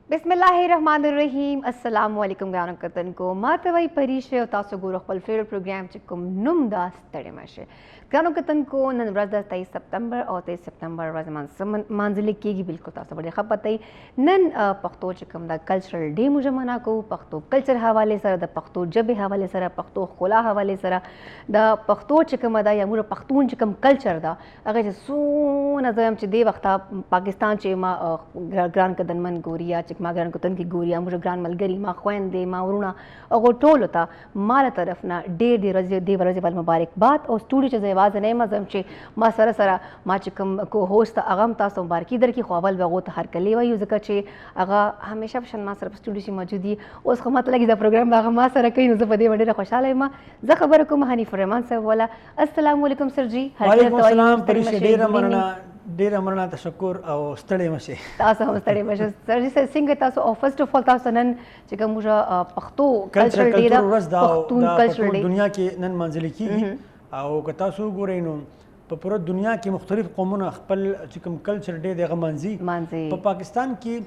बिस्मिल्लाहिर्रहमानिर्रहीम अस्सलाम वालेकुम गाना कतन को मातवई परिशे तासो गुरु खपल फेवरेट प्रोग्राम चिकुम नुम दास तड़े मशे गाना कतन को नन रज 23 सितंबर और 23 सितंबर रजमान मंजिल की बिल्कुल तासो बड़े खपतई नन पख्तो चिकुम दा कल्चरल डे मुझे मना को पख्तो कल्चर हवाले सर द पख्तो जबे हवाले सर पख्तो खुला हवाले सर द पख्तो चिकुम दा या मुझे पख्तून चिकुम कल्चर दा अगर सो नजम च दे वक्ता पाकिस्तान चे मा ग्रान कदन मन गोरिया मा ग्रान कुतन की गोरिया मुझे ग्रान मलगरी मा ख्वेंदे मा वरुणा और टोल होता माला तरफ ना डे दे रजे दे वरजे बल मुबारकबाद और स्टूडियो चे आवाज ने मजम चे मा सरा सरा मा चिकम को होस्ट अगम तास मुबारकी दर की ख्वाबल वगो तो हर कले वही ज़िक्र चे अगा हमेशा शन मा सर स्टूडियो से मौजूदी उस खमत लगी द प्रोग्राम बागा मा सरा कई नुज़ पदे बड़े खुशहाल है मा ज खबर को हनीफ रहमान साहब वाला अस्सलाम वालेकुम सर जी वालेकुम अस्सलाम परिशे डेरा मरना तशक्कुर और स्तड़े मशे तासो हम स्तड़े मशे सर जी सिंग तासो फर्स्ट ऑफ ऑल तासो नन चिकम मुझा पख्तो कल्चरल डे दा पख्तून कल्चरल डे दुनिया के नन मंजिल की और कतासो गोरेनो पूरा दुनिया के मुख्तलिफ कौमों खपल चिकम कल्चर डे दे गमानजी पाकिस्तान की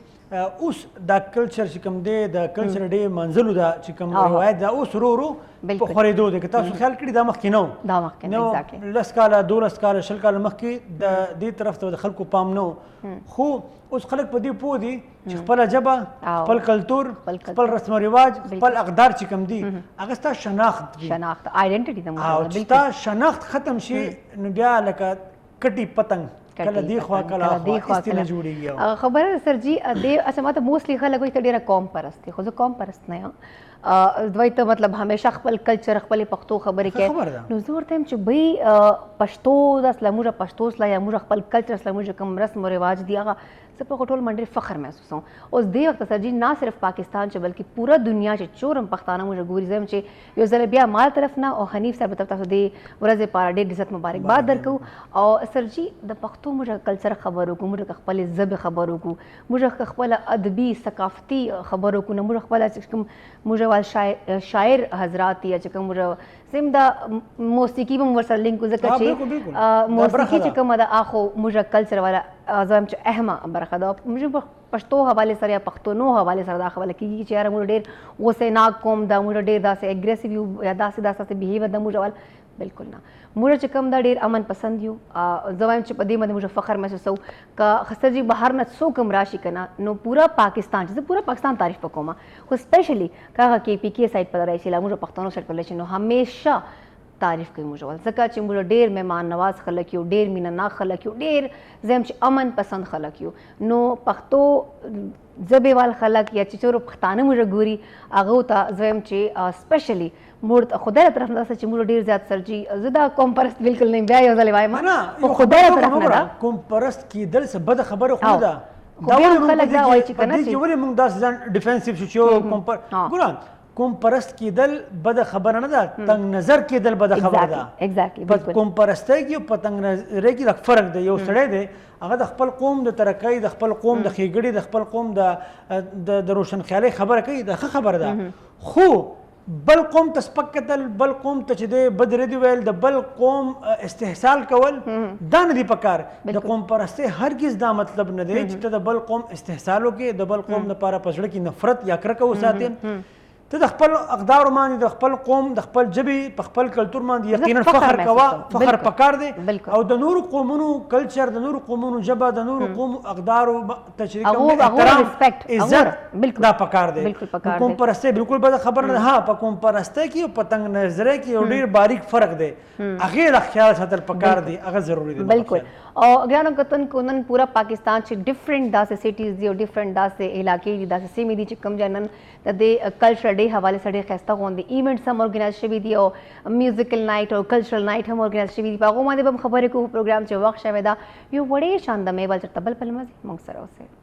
उस दा कल्चर चिकम दे दा कल्चर डे मंजिल दा चिकम रवायत दा उस रो खरीदो दे कतासो ख्याल कड़ी दा मखिनो एग्जैक्टली लसकाला दो लसकाला शलकाला मखी दा दी तरफ तो खल को पामनो खो उस खलक पदी पोदी खपल जबा खपल कल्चर खपल रस्म रिवाज खपल अकदार चिकम दी अगस्ता शनाख्त आइडेंटिटी दा बिल्कुल शनाख्त खत्म शी नबिया लका कटी पतंग कला देखवा कला इस्तिने जुड़ी गया खबर सर जी दे अच्छा मतलब मोस्टली खला कोई कडेरा कौम परस्त है खुद कौम परस्त नहीं द्वई तो मतलब हमेशा खपल कल्चर खपल पख्तो खबर के नजूर तम च बई पश्तो दस लमुरा पश्तो ला या मुरा खपल कल्चर ला मुझे कम रस्म रिवाज दिया सब पर खटोल मंडे फख्र महसूस हूँ उस दे वक्त सर जी ना सिर्फ पाकिस्तान च बल्कि पूरा दुनिया च चोरम पख्ताना मुझे गोरी जम चे यो जरा बिया माल तरफ ना और हनीफ साहब तरफ दे वरजे पारा डे डिसत मुबारकबाद दरकू और सर जी द पख्तो मुझे कल्चर खबरों को मुझे खपल जब खबरों को मुझे खपल अदबी सकाफती खबरों को न मुझे खपल मुझे वाल शायर हजरात या चिकम मुझे सिमदा मौसीकी में मुझे लिंक ज़िक्र चे मौसीकी चिकम अदा आखो मुझे कल्चर वाला आज़म च अहमा बरखदा मुझे पश्तो हवाले सर या पख्तूनो हवाले सर दाख वाला की चेहरा मुझे डेर वो से नाक कोम दा मुझे डेर दा से एग्रेसिव या दा से बिहेवियर दा मुझे वाल बिल्कुल ना मुझे चिकम दा डेर अमन पसंद यू जवान च पदी मद मुझे फ़ख्र महसूस हो का खसर जी बाहर न सो कम राशि करना नो पूरा पाकिस्तान जैसे पूरा पाकिस्तान तारीफ पकोमा को स्पेशली कहा कि PK साइड पर रही ला मुझे पख्तूनो साइड पर ले नो हमेशा तारीफ कई मुझे जका च मुझे डेर मेहमान नवाज खलक यू डेर मीना ना खलक यू डेर जम च अमन पसंद खलक यू नो पख्तो जबे वाल खलक या चिचोरो पख्ताने मुझे गोरी आगोता जम च स्पेशली मुर्द खुदा तरफ ना सच मुझे डेर ज्यादा सर जी ज़्यादा कौम परस्त बिल्कुल नहीं ब्याह योजले वाई माना खुदा तरफ ना कौम परस्त की दिल से बद खबर खुदा दावल खलक दा वाई चिकना ची वले मुंग दास डिफेंसिव शो कौम पर गुरान कौम परस्त की दल बद खबर ना दा तंग नजर की दल बद खबर दा एग्जैक्टली बस कौम परस्त की पतंग नजर की फर्क दे यो सड़े दे अगर द खपल कौम द तरक्की द खपल कौम द खीगड़ी द खपल कौम द रोशन ख्याल खबर कई द खबर दा खो बल कौम तस्पकतल बल कौम तचदे बदरदी वेल द बल कौम इस्तेहसाल कवल दान दी पकार द कौम परस्ते हरगिज दा मतलब न दे च द बल कौम इस्तेहसालो के द बल कौम न पारा पसड़ की नफरत या कर को साथे तो द खपल अकदार मान द खपल कौम द खपल जबी खपल कल्चर मान यकीनन फखर कवा फखर पकार दे और द नूर कौमनु कल्चर द नूर कौमनु जबा द नूर कौम अकदार तशरीक एहतराम इज्जत बिल्कुल दा पकार दे कौम परस्ते बिल्कुल बद खबर न हां प कौम परस्ते की पतंग नजरे की और बारीक फर्क दे अगेर ख्याल सतल पकार दे अगर जरूरी दे बिल्कुल और ग्रानो कतन कोनन पूरा पाकिस्तान से डिफरेंट दा से सिटीज दी और डिफरेंट दा से इलाके दी दा से सेमी दी चिकम जानन दे कल्चरल डे हवाले सड़े खस्ता होन दी इवेंट्स हम ऑर्गेनाइज शवी दी और म्यूजिकल नाइट और कल्चरल नाइट हम ऑर्गेनाइज शवी दी पागो मादे बम खबर को प्रोग्राम चे वक्त शवेदा यो बड़े शानदार में बल तबल पलमजी मंगसरो से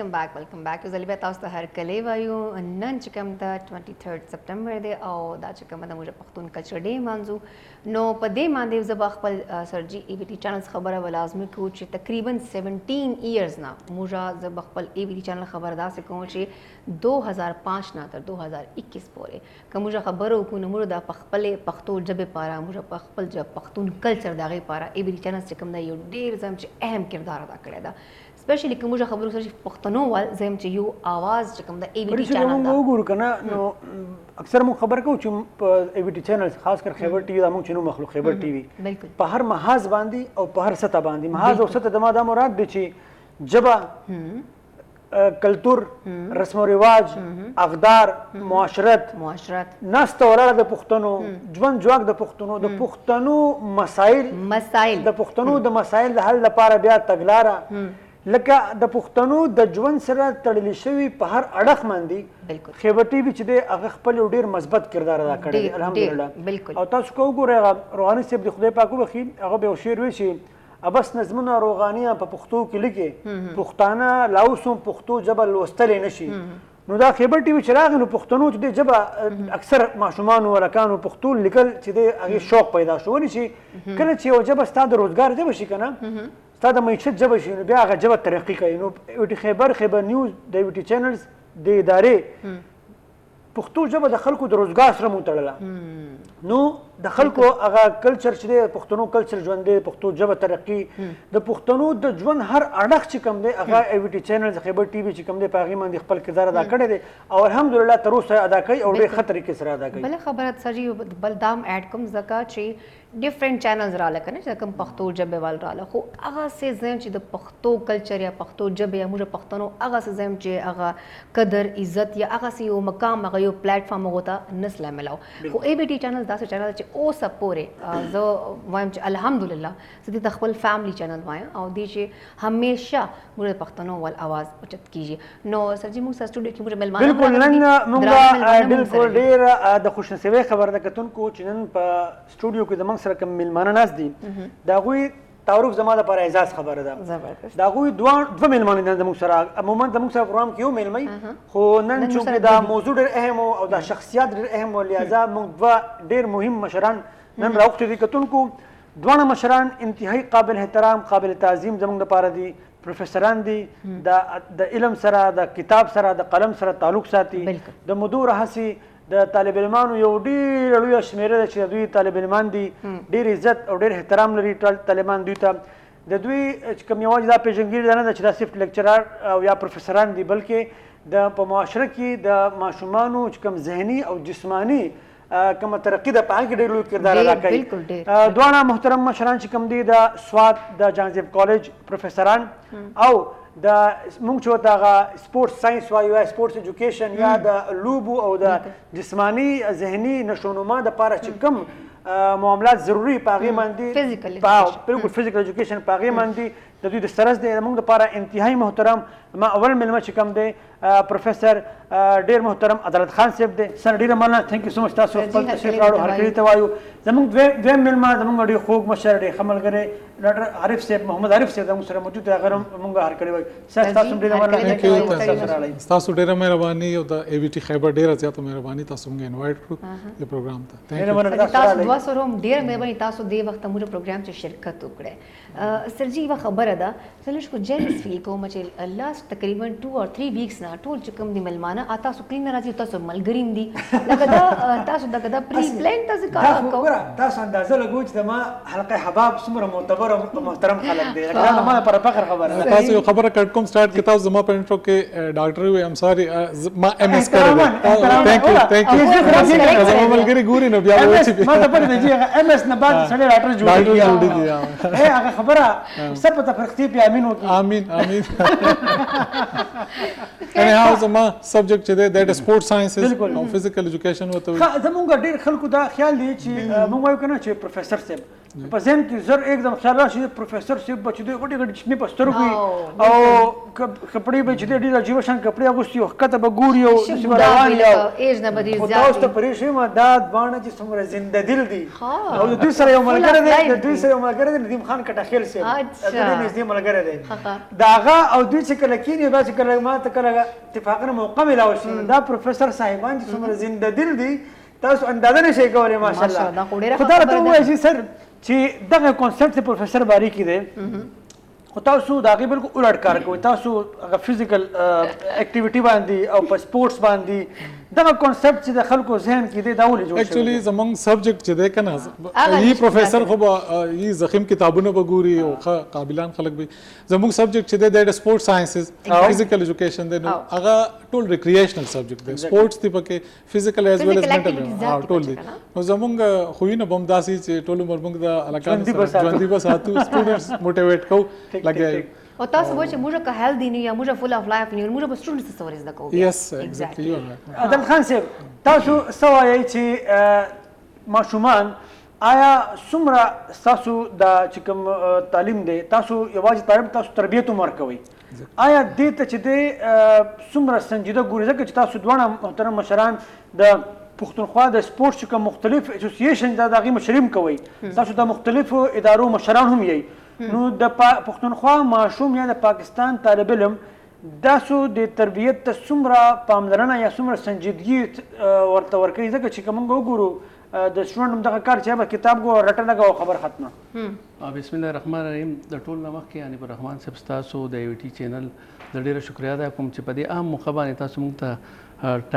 वेलकम बैक یو ځل بیا تاسو ته هرکلی وایو نن چې کوم د 23 سپټمبر دی او دا چې کومه د موږ پښتون کلچر ډے مانځو نو په دې باندې زه به خپل سرجي ای وی ټي چینل خبره ولازمي کوم چې تقریبا 17 ایئرز نه موږ زه به خپل ای وی ټي چینل خبر داسې کوم چې 2005 نه تر 2021 پورې کوم موږ خبرو کو نو موږ د خپل پښتو ژبه لپاره موږ په خپل پښتون کلچر دغه لپاره ای وی ټي چینل چې کوم دا یو ډیر زم چې اهم کردار ادا کړی دا سپیشلی کوم موږ خبرو سره پښتنو ول زم چې یو आवाज چې کوم د ای وی ټي چینل دا وګورو کنه نو اکثر مو خبر کو چې ای وی ټي چینل خاص کر خیبر ټي وی دا مو چې نو مخلوق خیبر ټي وی په هر محاذ باندې او په هر سطح باندې محاذ او سطح د ما دا مراد دي چې جبا کلتور رسم و رواج اقدار معاشرت ناست ولاړه د پښتنو ژوند جواک د پښتنو د پښتنو مسائل د پښتنو د مسائل د حل لپاره بیا تګلاره لکه د پښتنو د ژوند سره تړلې شوي په هر اړخ باندې خیبر ټي وی چې دی هغه خپل ډیر مثبت کردار ادا کړی دی الحمدلله او تاسو کو ګورئ روحاني صاحب د خدای پاک وبخي هغه به شعر وی شي ابس نظمونه روغانیه په پښتو کې لیکي پښتانه لاوسم پښتو جبل لوستل نشي نو دا خیبر ټي وی چې راغی نو پښتنو چې د جبه اکثر ماشومان ولکانو پښتو لیکل چې د هغه شوق پیدا شو ونشي کله چې یو جبه ستاسو د روزګار جبه شي کنه ستاسو د معیشت جبه شي نو بیا هغه جبه ترقی کوي نو خیبر نیوز د وی ټي چینلز د ادارې پښتو ژبه د خلکو د روزګار سره متړله نو د خلکو هغه کلچر چې د پښتنو کلچر ژوند دی پښتو ژبه ترقی د پښتنو د ژوند هر اړخ چې کوم دی هغه ای وی ټي چینل خیبر ټي وی چې کوم دی په هغې باندې خپل کردار ادا کړی دی او الحمدلله تر اوسه ادا کوي او ډېر ښه طریقې سره ادا کوي بله خبره سرجي بل دام ایډ کوم ځکه چې ډیفرنٹ چینلز رااله کنه چې کوم پښتو ژبه وال رااله خو هغه څه زم چې د پښتو کلچر یا پښتو ژبه یا موږ پښتنو هغه څه زم چې هغه قدر عزت یا هغه څه یو مقام هغه یو پلیټ فارم وګتا نسل ملاو خو ای بي ټي چینل داسې چینل چې اوس پورې زه وایم چې الحمدلله زه د خپل فیملی چینل وایم او دی چې همیشه موږ پښتنو ول आवाज اوچت کیږي نو سرجي موږ سټوډیو کې موږ ملمان بالکل نن موږ بالکل ډیر د خوشنصیبه خبر ده کتونکو چې نن په سټوډیو کې د موږ سره کوم ملمانه ناس دي دا غوي تعارف زما د پر اعزاز خبره ده زبردست دا غوي دوه ملمانه د موږ سره عموما د موږ سره پروګرام کې یو ملمي خو نن چې دا موضوع ډیر اهم او دا شخصیت ډیر اهم او لہذا موږ دوه ډیر مهم مشران نن راوخت دي کتونکو دوه مشران انتهایی قابل احترام قابل تعظیم زموږ لپاره دي پروفیسوران دي د علم سره د کتاب سره د قلم سره تعلق ساتي د مدور هسي د طالب علمانو یو ډیر لوی شمیره ده چې دوی طالب علمان دي ډیر عزت او ډیر احترام لري طالبان دوی ته د دوی کوم یوازې دا پیژنګیری نه ده چې دا صرف لیکچرر او یا پروفیسوران دي بلکې د په معاشره کې د ماشومانو چې کوم ذهني او جسمانی کومه ترقی ده په هغه کې ډېر لوی کردار ادا کوي دواړه محترم مشران چې کوم دي د سوات د جانزیب کالج پروفیسوران او د موږ چې ورته هغه سپورټس ساينس وایو یا سپورټس ایجوکیشن یا د لوبو او د جسمانی ذهني نشونما دپاره چې کوم معاملات ضروري په هغې باندې بالکل فزیکل ایجوکیشن په هغې باندې د دوی د سرس دی زموږ دپاره انتهایی محترم ما اول مېلمه چې کوم دی پروفیسر ډېر محترم عدالت خان صاحب دی سر ډېره مننه تھینک یو سو مچ تاسو خپل تشریف راوړو هرکلي ته وایو زموږ دویم مېلمه زموږ ډېر خوږ مشر ډېر ښه ملګری ډاکټر عارف صاحب محمد عارف صاحب زموږ سره موجود دی هغه هم موږ هرکلي وایو سر تاسو ډېره مننه تاسو ډېره مهرباني او د ای وی ټي خیبر ډېره زیاته مهرباني تاسو موږ انوایټ کړو د پروګرام ته تاسو دوا سره هم ډېره مهرباني تاسو دې وخت موږ پروګرام چې شرکت وکړه سرجي یوه خبره ده زه لږ خو جیلس فیل کوم چې لاست تقریبا 2 or 3 ویکس نه ټول چې کوم دي ملمانه تاسو کلین نه راځي تاسو ملګري دي لکه دا تاسو دغه پری پلان تاسو کار کوئ تاسو اندازه لګوئ چې ما حلقه حباب څومره معتبر او محترم خلک دي دا ما پر فخر خبره تاسو یو خبره کټ کوم سٹارټ کې تاسو زما په انټرو کې ډاکټر وي ام سوري ما ام اس کړل ثانک یو زما ملګري ګوري نو بیا وایي چې ما ته پته دی چې ام اس نه بعد سړی ډاکټر جوړیږي هغه خبره سپه ته فرختي په امين وکړي امين anyhow زما سبجیکټ چې دی د سپورت ساينسز او فزیکل ایجوکیشن وته زمونږ ډېر خلکو دا خیال دی چې موږ وایو کنه چې پروفیسور صاحب په ذهن کې زر एकदम خیال راشي پروفیسور صاحب به چې دوی غټې غټې چشمې په سترګو وي او کپړې به چې دوی ډېر عجیبه شان کپړې اغوستي او ښکته به ګوري او داسې به روان وي خو تاسو ته پرېښی یم دا دواړه چې څومره زنده دل دي او د دوی سره یو ملګری دی ندیم خان کټخیل صاحب ډېر نږدې ملګری دی د هغه او دوی چې کله کېني دا چې کله ما ته کله اتفاقا موقع میلاو شي دا پروفیسور صاحبان چې څومره زنده دل دي تاسو اندازه نشئ کولی ماشاءالله خو دا راته ووایه چې سر چې دغه کانسپټ د پروفیسور باریکي دی خو تاسو د هغې بالکل الټ کار کوئ تاسو هغه فزیکل اکټیویټي باندې او په سپورټس باندې دغه کانسپټ چې د خلکو ذهن کې دی دا ولې جوړ شوی ایکچولی زمونږ سبجیکټ چې دی که نه یي پروفیسر خو به یي ضخیم کتابونه به ګوري او ښه قابلان خلک به زمونږ سبجیکټ چې دی د سپورټ ساینسز فزیکل ایجوکیشن دی نو هغه ټول ریکریشنل سبجیکټ دی سپورټس دی پکې فزیکل ایز ویل ایز منټل ټول دی نو زمونږ خوینه به هم داسې چې ټول عمر موږ د هلکانو سره ژوندي به ساتو سټوډنټس موټیویټ کوو لګیا او تاسو وایئ چې موږ که هیلدي نه یا موږ فل اف لایف نه یو موږ به سټوډنټس څه ور زده کوو یس ایگزیکټلی عادل خان صاحب تاسو څه وایئ چې ماشومان آیا څومره ستاسو دا چې کوم تعلیم دی تاسو یوازې تعلیم تاسو تربیت هم ورکوئ آیا دې ته چې دی څومره سنجیده ګورئ ځکه چې تاسو دواړه محترم مشران د پښتونخوا د سپورټ چې کوم مختلف اسوسییشن د هغې مشري هم کوئ تاسو د مختلفو ادارو مشران هم یئ نو د پښتونخوا ماشوم یا د پاکستان طالب علم تاسو د تربیت ته څومره پاملرنه یا څومره سنجیدګي ورته ورکوئ ځکه چې که موږ وګورو د سټوډنټ هم دغه کار چې به کتاب ګوره رټه لګه او خبر ختمه بسم الله الرحمن الرحیم د ټول نه مخکې حنیف الرحمن صاحب ستاسو د یو ټي چینل د ډېره شکریا ادا کوم چې په دې عام موقع باندې تاسو موږ ته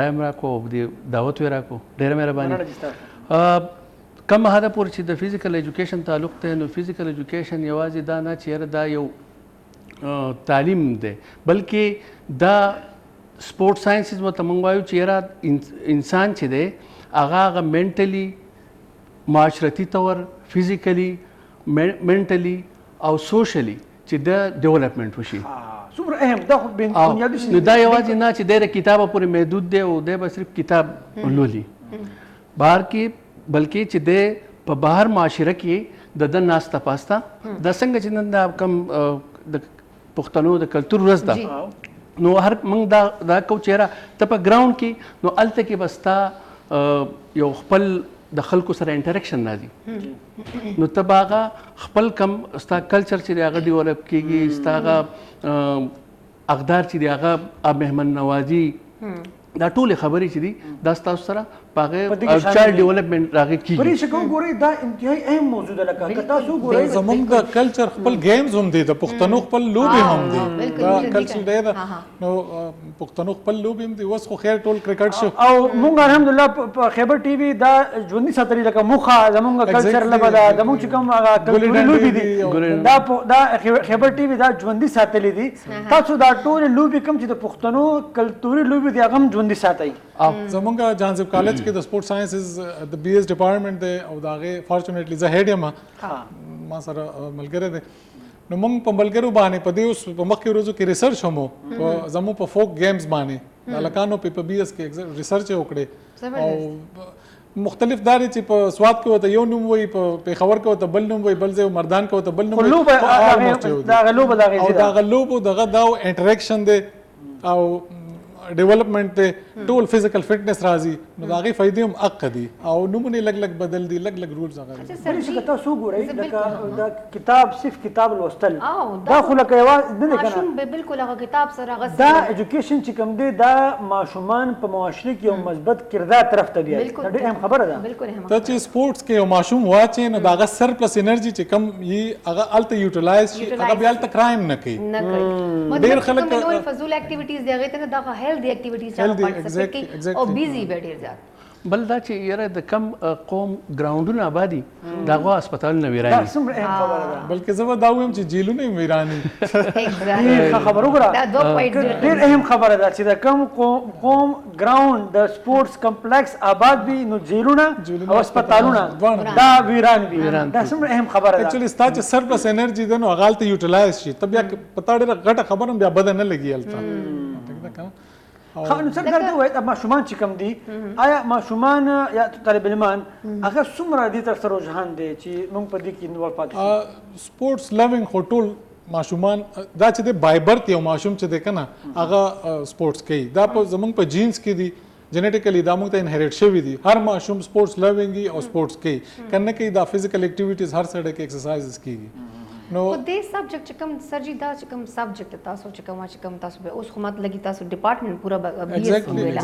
ټایم راکړو او د دعوت یې راکړو ډېره مهرباني کم حده پورې چې د فزیکل ایجوکیشن تعلق دی نو فزیکل ایجوکیشن یوازې دا نه چې یاره دا یو تعلیم دی بلکې دا سپورټ ساینسز ورته موږ وایو چې یاره انسان چې دی هغه منټلی معاشرتي طور فزیکلی منټلی او سوشلی چې د ډیولپمنټ وشي څومره اهم دا خو بنیادي شی نو دا یوازې نه چې د کتابه پورې محدود دی او دی به صرف کتاب لولي بهر کې بلکې چې د په بهر معاشره کې د ناسته پاسته د څنګه چې نن دا کم د پښتنو د کلتور ورځ ده نو هر موږ دا کو چیرې ته په ګراوند کې نو الته کې بستا یو خپل د خلکو سره انټریکشن راځي نو ته باغه خپل کم ستا کلچر چې هغه ډیولپ کیږي ستا هغه اقدار چې هغه مهمن نوازي دا ټول خبرې چې دي دا تاسو سره پاغه چایلډ ډیولپمنٹ راغی کیږي پرې څنګه ګورئ دا انتهایی اهم موضوع ده لکه تاسو ګورئ زمونږ د کلچر خپل گیمز هم دي د پښتنو خپل لوبې هم دي دا کلچر دی نو پښتنو خپل لوبې هم دي اوس خو خیر ټول کرکټ شو او موږ الحمدلله په خیبر ټي وي دا ژوندي ساتلي لکه موخه زمونږ کلچر لبه ده زمونږ چې کوم کلتوري لوبې دي دا خیبر ټي وي دا ژوندي ساتلي دي تاسو دا ټول لوبې کوم چې د پښتنو کلتوري لوبې دي هغه هم ژوندي ساتئ زمونږ جانزب کالج کې د سپورټ ساينسز د بي اس ډپارټمنټ دی او دا غي فارچونټلی زه هډ یم ما سره ملګری دی نو موږ په ملګرو باندې په دې اوس په مخکې ورځو کې ریسرچ هم زمو په فوک گیمز باندې لکانو په بي اس کې ریسرچ وکړي او مختلف داري چې په سواد کې وته یو نوم وي په پیښور کې وته بل نوم وي بل ځای مردان کې وته بل نوم وي دا غلوب دغه دا انټریکشن دی او ډیولپمنٹ دی ټول فزیکل فټنس راځي نو دا غي فائدې هم حق دي او نمونه لګ لګ بدل دي لګ لګ رولز هغه پرې چې تاسو ګورئ لکه دا کتاب صرف کتاب لوستل دا خو لکه یوازې نه دی ماشوم به بالکل هغه کتاب سره غوښتل دا ایجوکیشن چې کوم دی دا ماشومان په معاشره کې یو مثبت کردار طرف ته بیاي دا ډېر اهم خبره ده بالکل هم ته چې سپورټس کې یو ماشوم واچي نو دا غ سرپلس انرژي چې کم یي هغه الته یوټیلایز شي هغه بیا الته کرایم نه کوي ډېر خلک نور فضول اکټیویټیز دی هغه ته دا هیلدي اکټیویټیز چا پارټیسپیټ کوي او بیزی به ډېر زیات بل دا چې یاره د کم قوم ګراوندونه آبادي دغه هسپتال نه ویرانی بلکې زه دا وایم چې جیلونه ویرانی خبرو غره ډېر اهم خبره ده چې د کم قوم ګراوند د سپورټس کمپلیکس آباد وي نو جیلونه او هسپتالونه دا ویران وي دا څومره اهم خبره ده اکچولی ستا چې سرپلس انرژي ده نو هغه الته یوټیلایز شي ته بیا په تا ډېره غټه خبره بیا بده نه لګي هلته ټیک ده که خا نو څنګه دا وایي ماشومان چې کم دي آیا ماشومان یا طالب علمان هغه څومره دي تر سره رجحان دي چې موږ په دې کې نور پاتې شو سپورتس لوینګ خو ټول ماشومان دا چې د بای برث یو ماشوم چې دی کنه هغه سپورتس کوي دا په زمونږ په جینز کې دي جینیټیکلی دا موږ ته انهریټ شوی دي هر ماشوم سپورتس لوینګ او سپورتس کوي کنه کوي دا فزیکل اکټیویټیز هر سړی کې ایکسرسایزز کیږي نو دې سبجیکټ چې کوم سرجی دا چې کوم سبجیکټ تاسو چې کوم تاسو به اوس خو مت لګي تاسو ډپارټمنټ پورا بي اس ویلا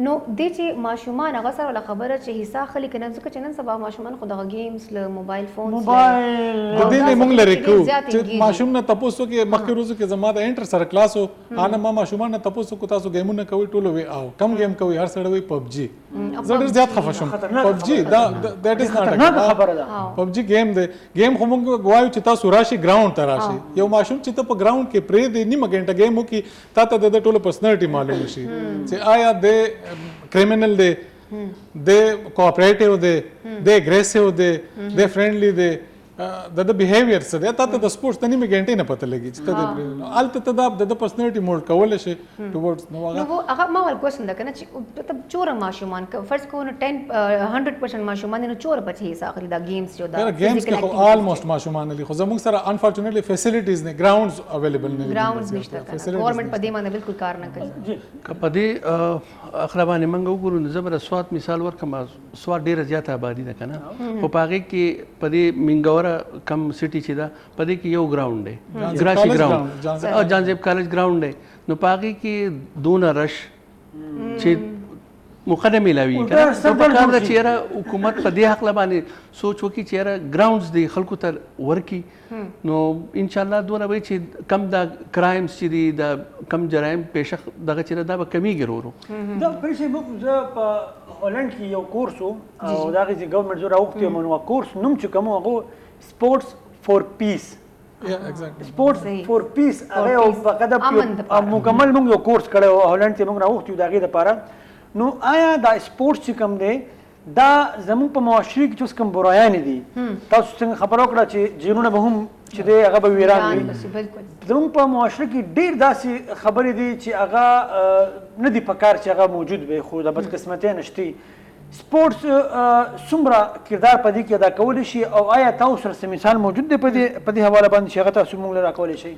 نو دې چې ماشومان هغه سره ولا خبره چې حصہ خلی کنه ځکه چې نن سبا ماشومان خو د گیمز له موبایل فون دې نه موږ لري کو چې ماشوم نه تاسو کې مخکې روزو کې زما د انټر سره کلاسو انا ما ماشومان نه تاسو کو تاسو گیمونه کوي ټولو وی او کم گیم کوي هر سړی وی پبجي زړه زیات خفه شوم پبجي دا دیٹ از ناٹ خبره ده پبجي گیم دی گیم خو موږ غوايو چې تاسو راشي ګراوند ته راشي یو ماشوم چې ته په ګراوند کې پرې دی نیمه غنټه گیم وکي تا ته د ټولو پرسنالټي معلوم شي چې آیا د کریمینل دی د کوآپریټیو دی د اګریسیو دی د فرندلی دی د بیهیویر څه دی تا ته د سپورتس د نیمه غنټې نه پته لګي چې ته الته ته د پرسنالټي موډ کول شي ټورډز نو هغه ما ول کوشن ده کنه چې چور ماشومان فرض کو نو 100% ماشومان نو چور بچي حصہ اخلي دا گیمز جو دا گیمز کې خو آلموست ماشومان لري خو زموږ سره انفورچونټلی فیسیلیټیز نه ګراوندز اویلیبل نه ګراوندز نشته کنه گورنمنت په دې باندې بالکل کار نه کوي په دې اخربانه منګو ګورو نو زبر سواد مثال ورکم سواد ډیره زیاته آبادی ده کنه خو پاګه کې په دې منګور کم سټي چې دا په دې کې یو ګراوند دی ګراشي ګراوند او جانزیب کالج ګراوند دی نو پاګه کې دونه رش چې مقدمه ملاوي کنه په کار د چیرې حکومت په دې حق باندې سوچ وکړي چې ګراوندز دی خلکو ته ورکی نو ان شاء الله دوه به چې کم د کرایمز چې دی د کم جرایم پېښه دغه چې دا به کمیږي ورو دا پرې موږ زه په هولند کې یو کورس او دا چې ګورنمنت زوره وخت یو کورس نوم چې کوم هغه سپورتس فور پیس سپورتس فور پیس هغه فقط مکمل موږ یو کورس کړو هولند کې موږ راوختو دا غي د پاره نو آیا دا سپورتس چې کوم دی دا زموږ په معاشري کې چې کوم برایان دي تاسو څنګه خبرو کړه چې جنونه به هم چې دی هغه به ویران وي زموږ په معاشره کې ډېر داسې خبرې دي چې هغه نه دي پکار چې هغه موجود وي خو د بدقسمتۍ نشته سپورتس څومره کردار په دې کې ادا کولی شي او آیا تاسو سره څه مثال موجود دی په دې حواله باندې چې هغه تاسو موږ له راکولی شي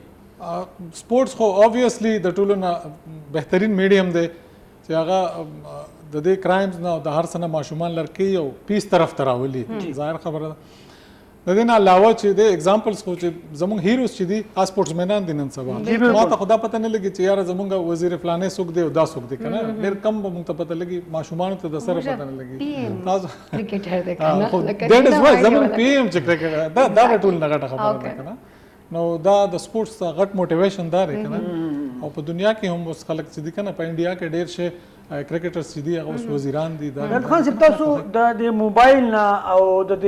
سپورتس خو اوبویسلی د ټولو نه بهترین میډیم دی چې هغه د دې کرایمز نه د هر څه نه ماشومان لړکي او پیس طرف ته راولي ظاهر خبره ده د دې نه علاوه چې د اگزامپلز خو چې زموږ هیروز چې دي سپورټس مینان دي نن سبا ما ته خدا پته نه لګي چې یار زموږ وزیر فلانه څوک دی او دا څوک دی کنه ډېر کم به موږ ته پته لګي ماشومان ته د سره پته نه لګي تاسو کرکټر دی کنه دیٹ از وای زموږ پی ایم چې کرکټر دا ټول نه غټه خبره ده کنه نو دا د سپورتس غټ موټیویشن دار کنه او په دنیا کې هم اوس خلک چې دي کنه په انډیا کې ډېر شي کرکټرز چې دي هغه اوس وزیران دي دا خان صاحب تاسو د موبایل نه او د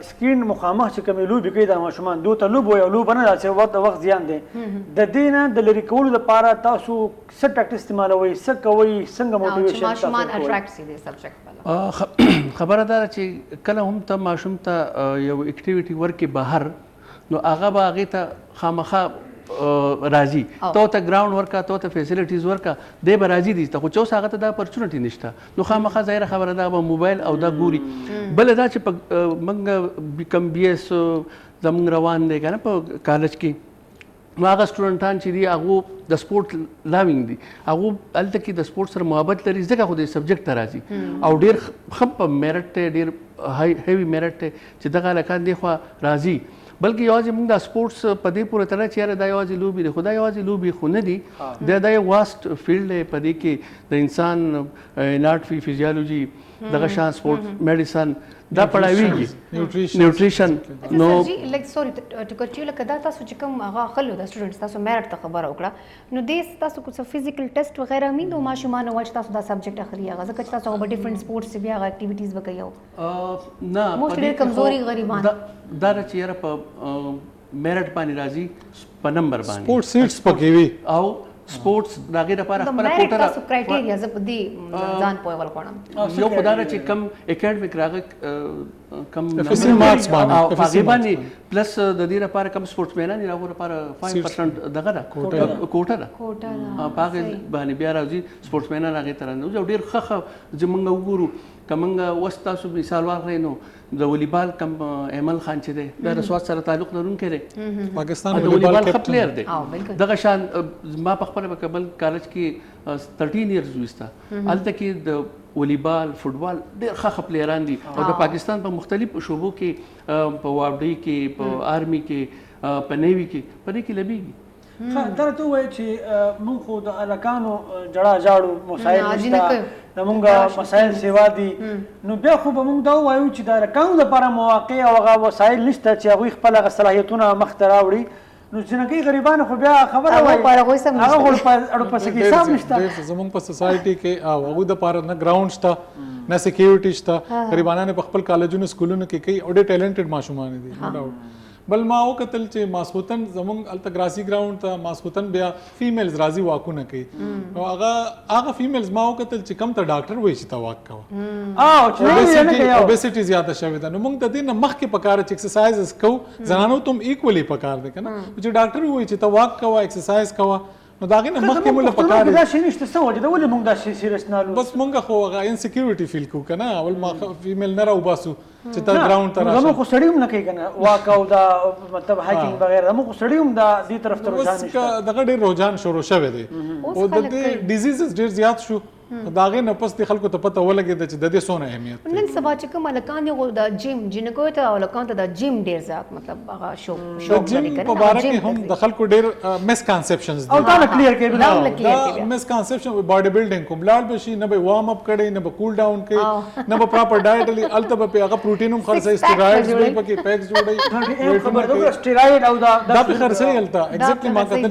سکرین مخامخ چې کومې لوبې کوي د ماشومان دوی ته لوبو یو لوبه نه ده چې وخت زیان دی د دې نه د لرې کولو لپاره تاسو څه ټاکټ استعمالوئ څه کوئ څنګه موټیویشن ماشومان اټریکټ سي دې سبجیکټ خبره ده چې کله هم ته ماشوم ته یو اکټیویټي ورکې بهر نو هغه به هغې ته خامخا راځي ته ګراوند ورکا ته فیسیلیټیز ورکا دی به راځي دي ته خو چې اوس هغه ته دا اپرچونټي نشته نو خامخا ظاهره خبره ده به موبایل او دا ګوري بله دا چې موږ کم بي ایس زموږ روان دی که نه په کالج کې نو هغه سټوډنټان چې دي هغه د سپورټ لاوینګ دي هغه هلته کې د سپورټ سره محبت لري ځکه خو د سبجیکټ ته راځي او ډېر ښه په میرټ دی ډېر هیوي میرټ دی چې دغه هلکان دی خوا راځي بلکې یوازې موږ د سپورټس په دې پورې تړه چې یاره دا یوازې لوبې دي خو دا یوازې لوبې خو نه دي دا یو واست فیلډ دی په دې کې د انسان اناټومي فزیالوجي دغه شان سپورټ میډیسن دا پړاویږي نیوټریشن نو لایک سوري ټو کټ یو لکه دا تاسو چې کوم هغه خلو د سټوډنټس تاسو میرټ ته خبره وکړه نو دې تاسو کوم فزیکل ټیسټ وغیرہ مين د ماشومان ول تاسو دا سبجیکټ اخلي هغه ځکه چې تاسو په ډیفرنٹ سپورتس بیا هغه اکټیویټیز وکړو نه موسټلی کمزوري غریبان دا چې یاره په میرټ باندې راځي په نمبر باندې سپورټ سیټس پکې وي او سپورتس داګه لپاره خپل کوټه تاسو کرایټیریا زه په دې ځان پوي ول کوم یو خدای چې کم اکیډمیک راغ کم FSC marks باندې او FSC هغه marks باندې پلس د دې لپاره کم سپورټسمنان نه راغور لپاره 5% دغه ده کوټه ده هغه باندې بیا راځي سپورټسمنان هغه تر نو ډیر ښه زمونږ وګورو کومنګ وستا سو مثال واخلئ نو د والیبال کم ایمل خان چې دی د رسوات سره تعلق لرونکی دی پاکستان د والیبال ښه پلیر دی بالکل دغه شان ما په خپل کابل کالج کې 13 ایئرز وستا الته کې د والیبال فوټبال ډېر ښه پلیران دي او د پاکستان په مختلفو شوبو کې په وابډي کې په آرمي کې په نیوي کې په دې کې لبیږي دا ته وایي چې موږ خو د الکانو جړه جاړو مسایل نشته زمونږ مسایل سیوا دي نو بیا خو به موږ دا وایو چې د الکانو لپاره مواقع او هغه وسایل نشته چې هغوی خپل هغه صلاحیتونه مخته راوړي نو جنګي غریبان خو بیا خبره وایي هغه خو په اړو پسې کې حساب نشته زمونږ په سوسایټي کې او هغوی دپاره نه ګراوند شته نه سکیورټي شته غریبانان په خپل کالجونو سکولونو کې کوي او ډېر ټیلنټډ ماشومان دي نو ډاوټ بل ما وکتل چې ماسخوتن زمونږ الته ګراسي ګراوند ته ماسخوتن بیا فیمیلز راځي واکونه کوي نو هغه فیمیلز ما وکتل چې کم ته ډاکټر وایي چې ته واک کوه اوبیسټي زیاته شوې ده نو موږ د دې نه مخکې پکار چې ایکسرسایزز کوو زنانو ته هم ایکولی پکار دی که نه چې ډاکټر وایي چې ته واک کوه ایکسرسایز کوه نو دا غي نه مخکې موږ پکار دا شي نشته څه وجه دا ولې موږ دا شي سیریس نه لو بس موږ خو هغه انسکیورټي فیل کو کنه اول ما فیمیل نه راو باسو چې تا ګراوند ته راشي موږ خو سړی هم نه کوي کنه واک او دا مطلب هایکینګ بغیر موږ خو سړی هم دا دې طرف ته رجحان نشته دغه ډېر رجحان شروع شوی دی او د دې ډیزیزز ډېر زیات شو دا غي نه پس د خلکو ته پته ولګي چې د دې څونه اهمیت نن سبا چې کوم الکان دی د جیم جنکو ته او الکان ته د جیم ډیر زیات مطلب هغه شوق لري کنه په باره کې هم د خلکو ډېر مسکنسپشنز او دا کلیئر کوي دا مسکنسپشن باډي بلډینګ کوم لاړ بشي نه به وارم اپ کړي نه به کول ډاون کوي نه به پراپر ډایټ لري الته به هغه پروتین هم خرڅي سټیرايډز به پکې پیکس جوړي خبر دا سټیرايډ او دا په خرڅي الته ایگزیکټلی ما کتل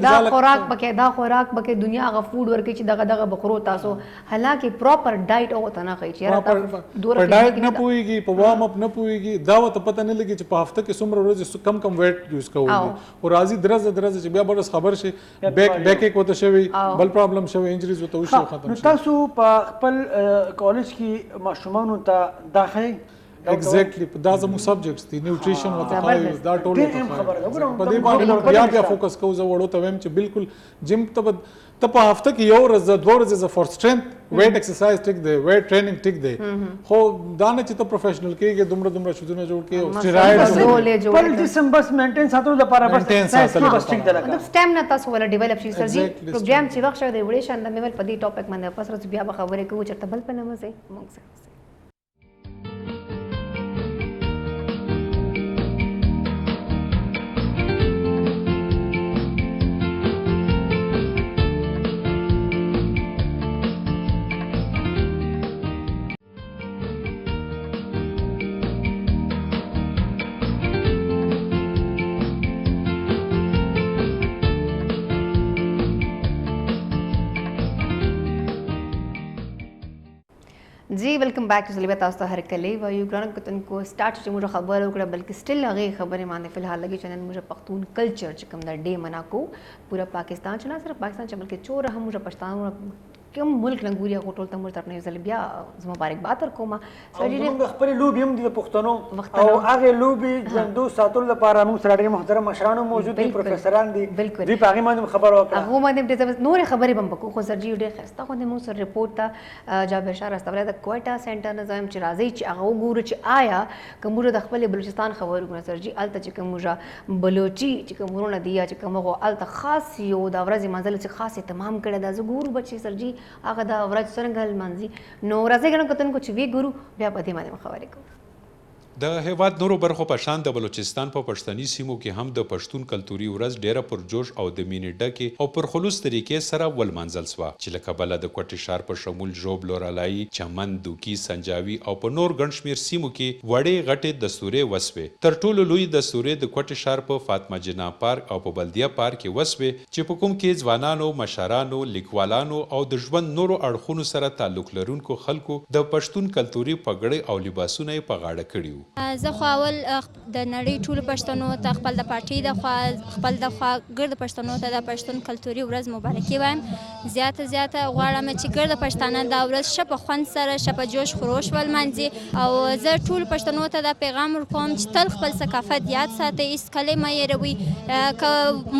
دا خوراک پکې دنیا هغه فود ورکې چې دغه بخرو تاسو حالانکه پراپر ډایټ او ته نه کوي چې په ډایټ نه پويږي په وارم اپ نه پويږي دا وته پته نه لګي چې په هفته کې څومره ورځې کم ویټ یوز کوو او راځي درزه چې بیا به خبر شي بیک یک وته شوی بل پرابلم شوی انجریز وته وشو ختم نو تاسو په خپل کالج کې ماشومان ته داخلي ایگزیکټلی دا زموږ سبجیکټس دي نیوټریشن وته دا ټول په دې باندې بیا فوکس کوو زه وړو ته ویم چې بالکل جیم ته په هفته کې یو ورځ دوه ورځې فور سټرنث ویټ ایکسرسایز ټیک دی ویټ ټریننګ ټیک دی خو دا نه چې ته پروفیشنل کېږي دومره شودونه جوړ کې او سټیرايډز پر جسم بس مینټین ساتلو لپاره بس بس ټیک دی مطلب سټامنا تاسو ولا ډیولپ شي سر جی پروګرام چې وخت شوی دی وړي شاند مې ول په دې ټاپک باندې پس ورځ بیا به خبرې کوو چې تبل په نمازه موږ जी वेलकम बैक टू सलीबा तास्ता हर कले व यूक्रेन को तनको स्टार्ट से मुझे खबर हो बल्कि स्टिल लगे खबरें माने फिलहाल लगी चैनल मुझे पख्तून कल्चर चिकम द डे मना को पूरा पाकिस्तान चला सिर्फ पाकिस्तान चमल के चोर हम मुझे पछताना कम मुल्क नगूरिया को टोलता मुझे अपने जलबिया मुबारकबाद और कोमा सर जी خپل لوبي هم د پښتنو او هغه لوبي ژوندو ساتلو لپاره موږ سره ډېر محترم مشرانو موجود دي پروفیسوران دي دوی په هغه باندې خبر وکړه هغه باندې نور خبرې بم پکو خو سر جی ډېر خسته خو موږ سره ریپورت ته جابر شاه راستوله د کوټا سنټر نظام چې راځي چې هغه وګورو چې آیا کوم د خپل بلوچستان خبر وکړه سر جی الته چې کوم بلوچي چې کومونه دی چې کومه الته خاص یو د ورځې منځل چې خاصه تمام کړه د زګور بچي سر جی هغه دا ورځ څنګه منځي نو راځي ګنه کتن کو چې وی ګورو بیا په دې باندې خبرې کوو د هیواد نورو برخو په شان د بلوچستان په پښتني سیمو کې هم د پښتون کلتوري ورځ ډیره پر جوش او د مینې ډکې او پر خلوص طریقې سره ولمانځل سوه چې له کبله د کوټې ښار په شمول ژوب لورالایي چمن دوکي سنجاوي او په نور ګڼ شمېر سیمو کې وړې غټې دستورې وسوې تر ټولو لوی دستورې د کوټې ښار په فاطمه جناح پارک او په بلدیه پارک کې وسوې چې په کوم کې ځوانانو مشرانو لیکوالانو او د ژوند نورو اړخونو سره تعلق لرونکو خلکو د پښتون کلتوري پګړۍ او لباسونه یې په غاړه کړي وو زه خو اول د نړۍ ټولو پښتنو ته خپل د پارټۍ د خوا ګرد پښتنو ته د پښتون کلتوري ورځ مبارکي وایم. زیاته غواړم چې ګرد پښتانه دا ورځ ښه په خوند سره ښه په جوش خروش ولمانځي او زه ټولو پښتنو ته دا پیغام ورکوم چې تل خپل ثقافت یاد ساتئ، هیڅکله مه هېروئ. که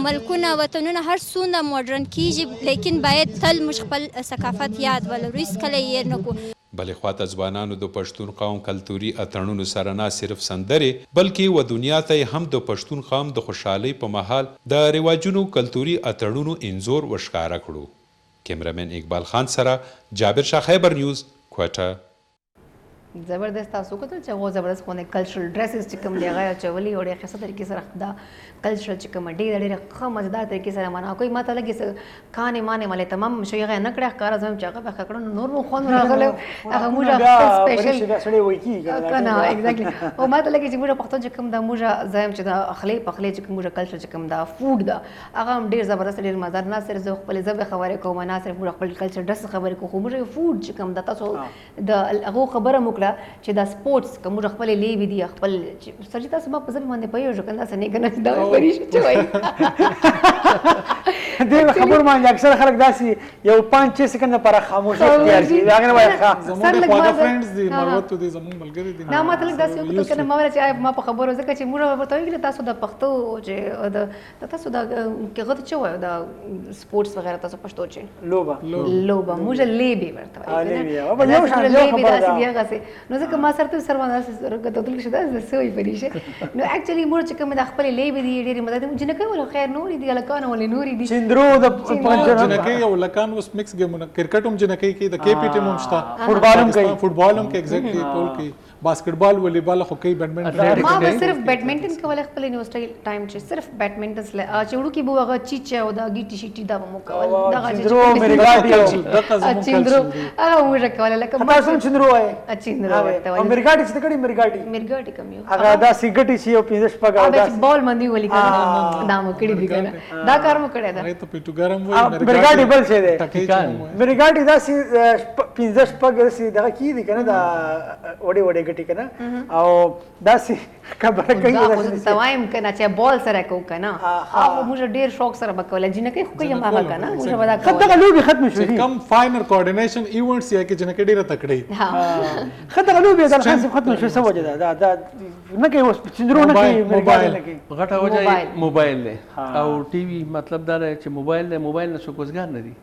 ملکونه وطنونه هر څومره موډرن کیږي لیکن باید تل موږ خپل ثقافت یاد ولرو، هیڅکله یې هېر نه کړو. بلې خواته ځوانانو د پښتون قوم کلتوري اتڼونو سره نه صرف سندرې بلکې و دنیا ته هم د پښتون قوم د خوشحالۍ په مهال د رواجونو کلتوري اتڼونو انځور وښکاره کړو. کیمرامین اقبال خان سره جابر شاه، خیبر نیوز، کوټه. زبردست تاسو کتل چې هغه زبردست خو نه کلچرل ډریسز چې کوم دی هغه چولي او ډېر ښه طریقې سره دا کلچرل چې کوم ډېر ښه مزدار طریقې سره معنا کوي. ماته لګي چې کانې مانې مالې تمام شو هغه نه کړه ښکاره زم چې هغه به کړو نور مو خوند راغله هغه موږ سپیشل سړی وای کیږي کنه ایگزیکټلی. او ماته لګي چې موږ پښتون چې کوم دا موږ زم چې دا اخلي پخلي چې کوم موږ کلچر چې کوم دا فود دا هغه هم ډېر زبردست ډېر مزدار، نه صرف زه خپل زبې خبرې کوم نه صرف موږ خپل کلچر ډریس خبرې کوو، خو موږ فود چې کوم دا تاسو د هغه خبره موکړه چې دا سپورتس کوم خپل لیبي دي خپل سړی تاسو ما په ځبې باندې پوهېږو کنه داسې نه کنه دا وایي چې وایي دې خبر باندې اکثر خلک داسې یو 5-6 سکند لپاره خاموش اختیار کوي. هغه نه وایي زموږ خواږه فرینډز دي، مروت دي، زموږ ملګري دي. نه ماته لږ داسې وکړل کنه ما ویل چې ما په خبرو ځکه چې موږ ورته وایي تاسو د پښتو چې د تاسو د کې غوته چې وایو د سپورتس وغیرہ تاسو پښتو چې لوبه موږ لیبي ورته وایي او بل یو شان یو خبره ده نو ځکه ما سره سروانه سره کتل شي دا سوي پریشه نو اکچولی موږ چې کوم د خپل لیبي دي ډېری مدد موږ نه کوي خیر نور دي لکانه ولې نور دي چندرو د جنکې او لکان اوس مکس ګیمونه کرکټ هم جنکې کې د کې پی ټیم هم شته، فوټبال هم کې ایگزیکټلی ټول کې باسکټبال والیبال خو کوي بیډمنټن. ما به صرف بیډمنټن کول خپل یونیورسيټي ټایم چې صرف بیډمنټن چې وړو کې بو هغه چیچ او دا گیټي شیټي دا مو کول دا چندرو امریکاټي چندرو هغه موږ کول لکه ما سم چندرو وای چندرو ورته وای امریکاټي څه کړي امریکاټي کم یو هغه دا سیګټي شي او 15 پګا دا بال باندې ولي کنه دا مو کړي دي کنه دا کار مو کړی دا ته پیټوګرام وای امریکاټي بل څه دی امریکاټي دا سي 15 پګا سي دا کی دي کنه دا وړي ګټي کنه او داسې خبره کوي دا توایم کنه چې بال سره کو کنه هغه موږ ډیر شوق سره وکول جنکه خو کوم هغه کنه موږ ودا کوو خدای لوبي ختم شو کم فاینر کوارډینیشن ایونټس یا کې جنکه ډیره تکړه خدای لوبي دا ختم شو څه وجه دا نه کوي اوس چندرو نه کوي غټه وجه موبایل له او ټي وي مطلب دا چې موبایل نه څوک وزګار نه دي.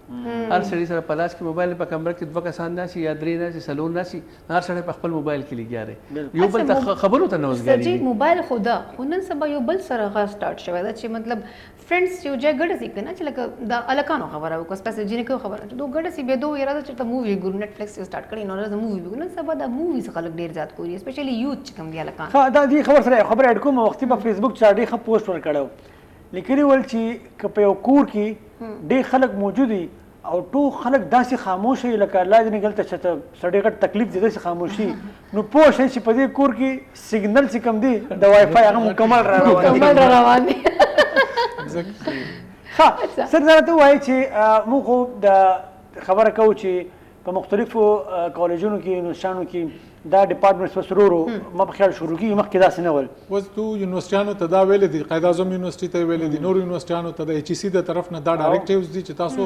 هر سړي سره په لاس کې موبایل په کمره کې دوه کسان ناسي یا درې ناسي سلور ناسي، هر سړی په خپل موبایل کې لګیاره یو بل ته خبرو ته نه وزګاري. موبایل خدا خونن سبا یو بل سره غا سٹارټ شوی دا چې مطلب فرندز یو ځای ګډه سي کنه چې لکه دا الکانو خبره وکړه سپیشل جنې خبره چې دوه ګډه سي به دوه اراده چې ته مووی ګور نتفلیکس یو سٹارټ کړی نو دا مووی وګورئ سبا دا موویز خلک ډیر زیات کوي سپیشلی یوث چې کوم دی الکان. ها دا دی خبر سره خبر اډ کوم وخت په فیسبوک چا ډیر ښه پوسټ ور کړو لیکلي ول چې کپه یو کور کې ډیر خلک موجود دي او ټول خلک داسې خاموش وي لکه الله دې نه غلطه چې سړی غټ تکلیف دي داسې خاموشي نو پوه شئ چې په دې کور کې سیګنل چې کم دی د وای فای هغه مکمل را روان دي. ها سر دا ته وایي چې موږ خو د خبره کوو چې په مختلفو کالجونو کې یونیورسټانو کې دا ډپارټمنټس وسرورو ما په خیال شروع کیږي مخکې داسې نه ول اوس تو یونیورسټیانو ته دا ویل دي قائد اعظم یونیورسيټي ته ویل دي نور یونیورسټیانو ته د ایچ سی د طرف نه دا ډایرکټیوز دي چې تاسو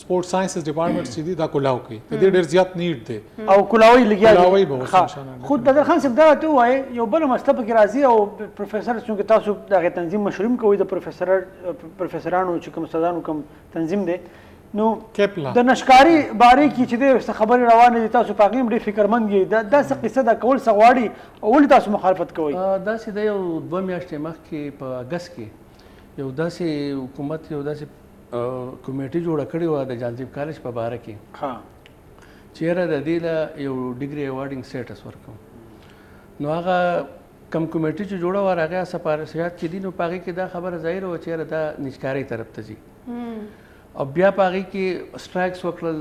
سپورت ساينسز ډپارټمنټ چې دي دا کولاو کوي ته ډېر زیات نیډ دی او کولاوي کولاوي به وسه خود د خان صاحب دا ته وایي یو بل مسله کې راځي او پروفیسور څنګه تاسو دغه تنظیم مشروم کوي د پروفیسورانو چې کوم استادانو کوم تنظیم دی نو د نشکاری باره کې چې د خبرې روانه دي تاسو په هغې ډېر فکرمند یې دا څه قصه ده کول څه غواړي او ولې تاسو مخالفت کوئ؟ داسې د یو 2 میاشتې مخکې په اګست کې یو داسې حکومت یو داسې کمیټي جوړه کړې وه د جانزیب کالج په باره کې چیرې د دې له یو ډیګري ایوارډینګ سټیټس ورکوم نو هغه کم کمیټي چې جوړه وه هغه سفارشات چې دي نو په هغې کې دا خبره ظاهره وه چیرې دا نجکارۍ طرف ته ځي او بیا په هغې کې سټرایکس وکړل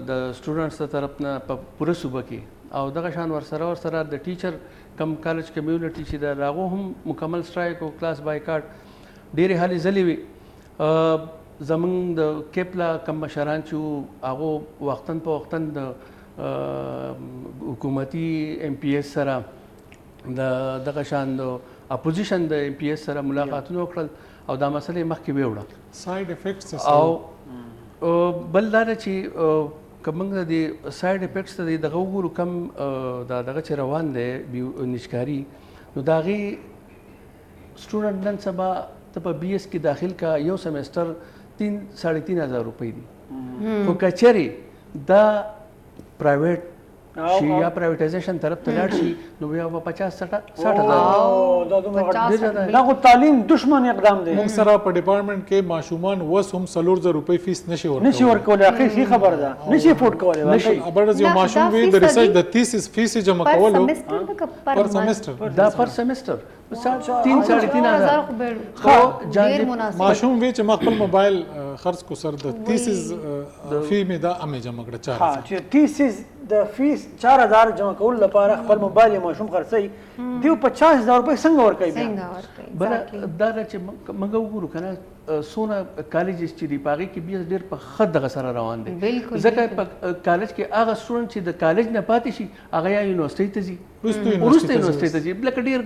د سټوډنټس د طرف نه په پوره صوبه کې او دغه شان ورسره د ټیچر کم کالج کمیونټي چې د هغو هم مکمل سټرایک او کلاس بایکاټ ډېرې هلې ځلې وي. زمونږ د کیپلا کم مشران چې هغو وختن په وختن د حکومتي ایم پی ایس سره د دغه شان د اپوزیشن د ایم پی ایس سره ملاقاتونه وکړل او دا مسله مخکې ویوړه سایډ افیکټس او بل دا چې کومنګ د سایډ افیکټس د دغه وګورو کم دا دغه چې روان دی نشکاری نو دا غي سټوډنټ نن سبا ته په بی ایس کې داخل کا یو سمستر 3,500 روپۍ دي خو کچري دا پرایویټ شي یا پرایویټایزیشن طرف ته لاړ شي نو بیا به 50,000 دا خو تعلیم دشمن اقدام دی. موږ سره په ډپارټمنټ کې ماشومان وس هم 4,000 روپۍ فیس نشي ورکولی. اخی خبر ده نشي افورډ کولی. ابرز یو ماشوم وی د ریسرچ د تھیسس فیس جمع کولو پر سمستر دا پر سمستر 3,500 خو ډیر مناسب ماشوم وی چې ما خپل موبایل خرڅ کو سر د تھیسس فی می دا امه جمع کړه 4,000. ها چې تھیسس د فیس 4,000 جمع کول لپاره خپل موبایل ماشوم خرڅي دیو 50,000 روپۍ څنګه ورکوي؟ بل دا چې موږ وګورو کنه سونه کالجز چې دی پاغي کې بیا ډیر په خد دغه سره روان دي. ځکه په کالج کې هغه سټوډنټ چې د کالج نه پاتې شي هغه یا یونیورسيټي ته ځي ورسته یونیورسيټي ته ځي بلکې ډیر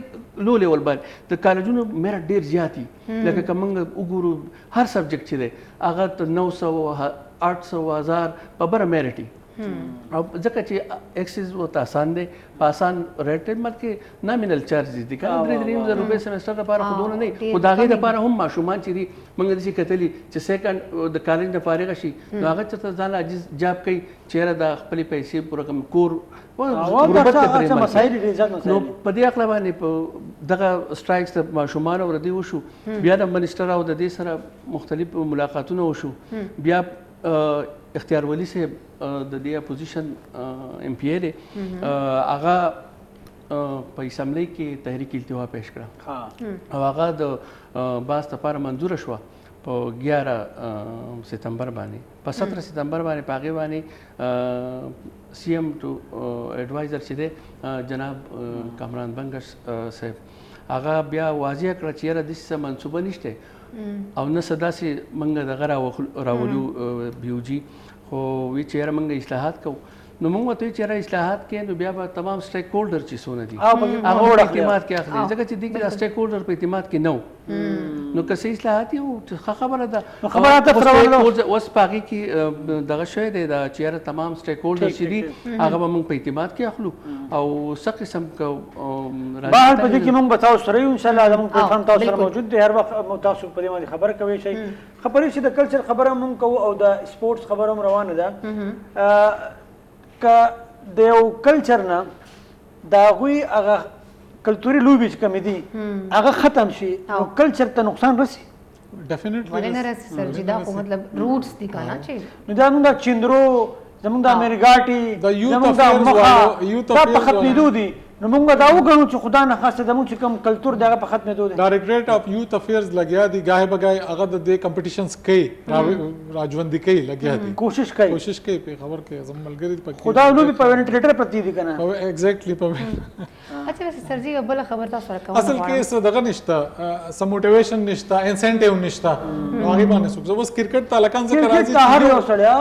لو لیول باندې د کالجونو میرټ ډیر زیاتی لکه کومنګ وګورو هر سبجیکټ چې دی هغه 900 800,000 په بره میرټي او ځکه چې ایکسیز وته آسان دی په آسان ریټ ملکې نامینل چارجز دي کنه 3,000 روپۍ سمستر لپاره خودونه نه خو دا غي لپاره هم ماشومان چې دي موږ د شي کتلی چې سیکنډ د کالج نه فارغ شي نو هغه چې ځان عاجز جاب کوي چیرې د خپل پیسې پوره کم کور غربت ته پرې نو په دې اخلا باندې په دغه سټرایکس د ماشومان اور دی وشو بیا د منسټر او د دې سره مختلف ملاقاتونه وشو بیا اختیار ولی صاحب د دې اپوزیشن ایم پی ای دی هغه په اسمبلی کې تحریک التوا پیش کړه او هغه د باس لپاره منظور شو په 11 ستمبر باندې په 17 ستمبر باندې پاغي باندې سی ایم ټو ایڈوایزر چې دی جناب کامران بنگش صاحب هغه بیا واضح کړ چې را د څه منصوبه نشته او نه صدا سي منګه دغه راولو بیوجي خو وی چیرې منګه اصلاحات کو نو موږ ته چیرې اصلاحات کې نو بیا به تمام سټیک هولډر چې سونه دي هغه اعتماد کې اخلي ځکه چې دغه سټیک هولډر په اعتماد کې نو نو که سې اصلاحات یو خبره ده خبره اوس پاږي کې دغه شوی دی دا چیرې تمام سټیک هولډر چې دي هغه به موږ په اعتماد کې اخلو او څه قسم کو بهر په دې کې موږ بتاو سره ان شاء الله موږ په تاسو سره موجود دي هر وخت تاسو په دې باندې خبر کوي شي خبرې چې د کلچر خبره موږ کوو او د سپورتس خبره هم روانه ده که د یو کلچر نه د هغوی هغه کلتوري لوبې چې کومې دي هغه ختم شي نو کلچر ته نقصان رسي ولې نه رسي سر چې دا خو مطلب روټس دي که نه چې نو دا موږ د چندرو زموږ د امریګاټي زموږ د مخه دا په ختمېدو دي نو موږ دا وګڼو چې خدا نه خاصه زموږ چې کوم کلتور دی هغه په ختمېدو دی. ډایرکټریټ اف یوث افیئرز لګیا دي گاهی بګای هغه د دې کمپټیشنز کوي راجوندي کوي لګیا دي کوشش کوي په خبر کې زم ملګری په خدا نو په وینټیلیټر پرتی دي کنه ایگزیکټلی په اچھا سر جی بل خبر تاسو سره کوم اصل کې څه دغه نشته سم موټیویشن نشته انسنټیو نشته هغه باندې څوک زوس کرکټ تعلقان ذکر راځي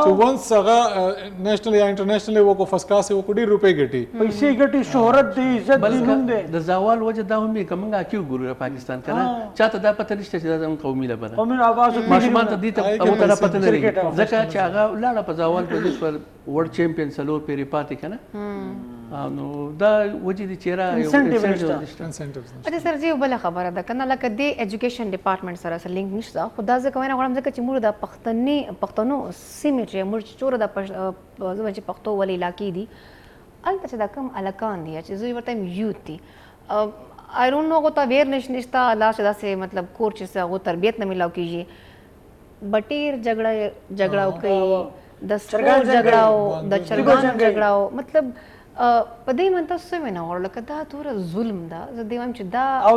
چې ونس هغه نېشنل یا انټرنیشنل وکو فرست کلاس وکو ډیر روپے ګټي پیسې ګټي شهرت دی عزت دی نوم دی د زوال وجه دا هم کومه کیو ګورو پاکستان کنه چاته دا پته نشته چې دا قومي لبره قومي आवाज ماشومان ته دي ته او ته پته نه لري ځکه چې هغه لاړه په زوال په دې پر ورلد چیمپیون سلور پیری پاتې کنه نو دا وجه دي چیرې اچھا سر جی بل خبره ده کنه لکه د ایجوکیشن ډپارټمنټ سره سره لینک نشته خو دا ځکه وینه غواړم ځکه چې موږ د پښتنو سیمې چې موږ چور د پښتو ولې علاقې دي البته چې دا کم الکان دي چې زوی ورته یوت دي آی ډونټ نو غوته ویرنس نشته الله چې داسې مطلب کور چې هغه تربیت نه ملاو کیږي بټیر جګړه کوي د سپورت جګړه د چرګان جګړه مطلب په دې منته څه وینا ورلکه دا تور ظلم دا زه دیوم چې دا او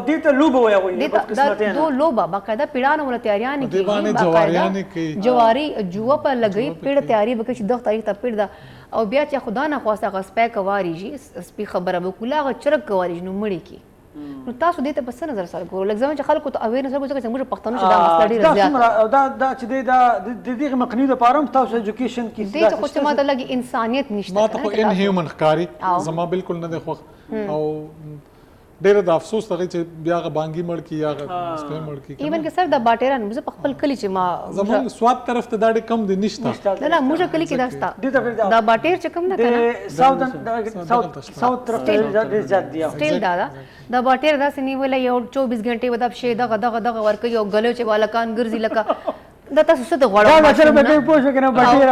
دیتا لوبه وي دا دو لوبه باقاعده پیړانو ول تیاریان کی باقاعده جواری جوه په لګي پیړ تیاری وکړي چې دغه تاریخ ته پیړ دا او بیا چې خدا نه خواسته غسپه کواري شي سپي خبره وکولا غ چرګ کواري نو مړی کی نو تاسو دې ته په څه نظر سره ګورئ لکه زموږ چې خلکو ته اویرنس ورکړو ځکه زموږ پښتانه چې دا مسله ډېره زیاته دا چې دا د دې مخنیوي لپاره هم تاسو ایجوکیشن کې دې ته خو چې ماته لګي انسانیت نشته ما ته خو ان هیومن ښکاري زما بالکل نه دی خوښ او ډېر د افسوس هغه چې بیا هغه بانګي مړ کی یا سپې مړ کی ایون کې سر د باټیران زه په خپل کلی چې ما زموږ سواد طرف ته دا ډېر کم دی نشته نه موږ کلی کې داستا دا باټیر چې کوم نه کنه ساوث طرف ته ډېر زیات دی سټیل دا باټیر داسې نیولې یو 24 غنټې وداب شي دغه ورکه یو غلو چې والکان ګرځي لکه دا تاسو څه ته غواړئ دا مثلا به پوه شو کنه باټیر